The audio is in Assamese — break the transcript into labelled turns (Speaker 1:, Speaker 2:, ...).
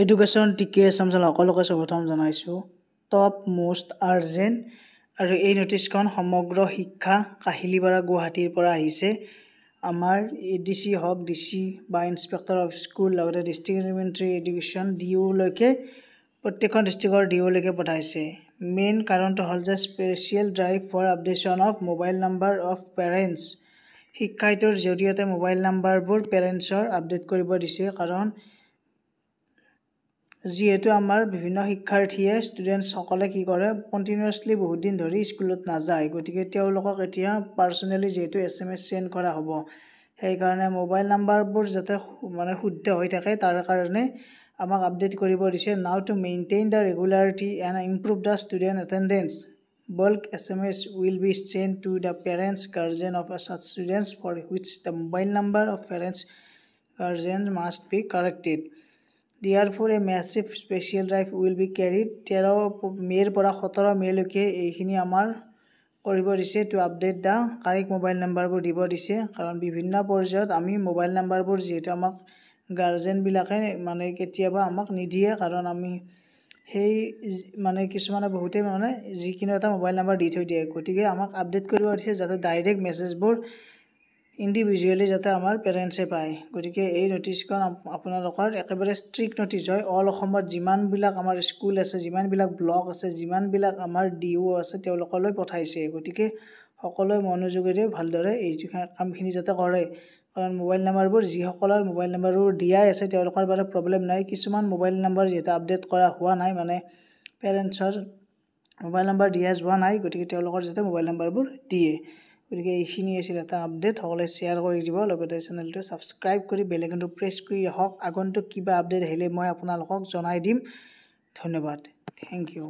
Speaker 1: এডুকেশ্যন টিকে চামচাল সকলোকে প্ৰথম জনাইছোঁ টপ মোষ্ট আৰ্জেণ্ট আৰু এই নটিছখন সমগ্ৰ শিক্ষা কাহিলীপাৰা গুৱাহাটীৰ পৰা আহিছে। আমাৰ ADC হওক DC বা ইনস্পেক্টৰ অফ স্কুল লগতে ডিষ্ট্ৰিক্ট এলিমেণ্টাৰী এডুকেশ্যন DO-লৈকে প্ৰত্যেকখন ডিষ্ট্ৰিক্টৰ DO-লৈকে পঠাইছে। মেইন কাৰণটো হ'ল যে special drive for updation of mobile number of parents. শিক্ষাইটোৰ জৰিয়তে মোবাইল নাম্বাৰবোৰ পেৰেণ্টছৰ আপডেট কৰিব দিছে, কাৰণ যিহেতু আমাৰ বিভিন্ন শিক্ষাৰ্থীয়ে ষ্টুডেণ্টসকলে কি কৰে কণ্টিনিউৱাছলি বহুত দিন ধৰি স্কুলত নাযায়, গতিকে তেওঁলোকক এতিয়া পাৰ্চনেলি যিহেতু SMS চেণ্ড কৰা হ'ব, সেইকাৰণে মোবাইল নাম্বাৰবোৰ যাতে শুদ্ধ হৈ থাকে তাৰ কাৰণে আমাক আপডেট কৰিব দিছে। Now to maintain the regularity and improve the student attendance bulk SMS will be sent to the parents guardian of such students for which the mobile number of parents guardian must be corrected. Therefore, a massive special drive will be carried 13 মে'ৰ পৰা 17 মে'লৈকে এইখিনি আমাৰ কৰিব দিছে to update the correct mobile নাম্বাৰবোৰ দিব দিছে, কাৰণ বিভিন্ন পৰ্যায়ত আমি মোবাইল নাম্বাৰবোৰ যিহেতু আমাক গাৰ্জেনবিলাকে কেতিয়াবা আমাক নিদিয়ে, কাৰণ আমি সেই কিছুমানে বহুতে যিকোনো এটা মোবাইল নাম্বাৰ দি থৈ দিয়ে, গতিকে আমাক আপডেট কৰিব দিছে যাতে ডাইৰেক্ট মেছেজবোৰ ইণ্ডিভিজুৱেলি যাতে আমাৰ পেৰেণ্টছে পায়। গতিকে এই নটিছখন আপোনালোকৰ একেবাৰে ষ্ট্ৰিক্ট নটিছ হয়। অল অসমত যিমানবিলাক আমাৰ স্কুল আছে, যিমানবিলাক ব্লক আছে, যিমানবিলাক আমাৰ DO আছে তেওঁলোকলৈ পঠাইছে, গতিকে সকলোৱে মনোযোগেৰে ভালদৰে এই কামখিনি যাতে কৰে, কাৰণ মোবাইল নাম্বাৰবোৰ যিসকলৰ মোবাইল নাম্বাৰবোৰ দিয়াই আছে তেওঁলোকৰ বাবে প্ৰব্লেম নাই। কিছুমান মোবাইল নাম্বাৰ যিহেতু আপডেট কৰা হোৱা নাই, পেৰেণ্টছৰ মোবাইল নাম্বাৰ দিয়া যোৱা নাই, গতিকে তেওঁলোকৰ যাতে মোবাইল নাম্বাৰবোৰ দিয়ে। গতিকে এইখিনি আছিল এটা আপডেট, সকলোৱে শ্বেয়াৰ কৰি দিব, লগতে চেনেলটো ছাবস্ক্ৰাইব কৰি বেল আইকনটো প্ৰেছ কৰি ৰাখক। আগন্তুক কিবা আপডেট আহিলে মই আপোনালোকক জনাই দিম। ধন্যবাদ, থেংক ইউ।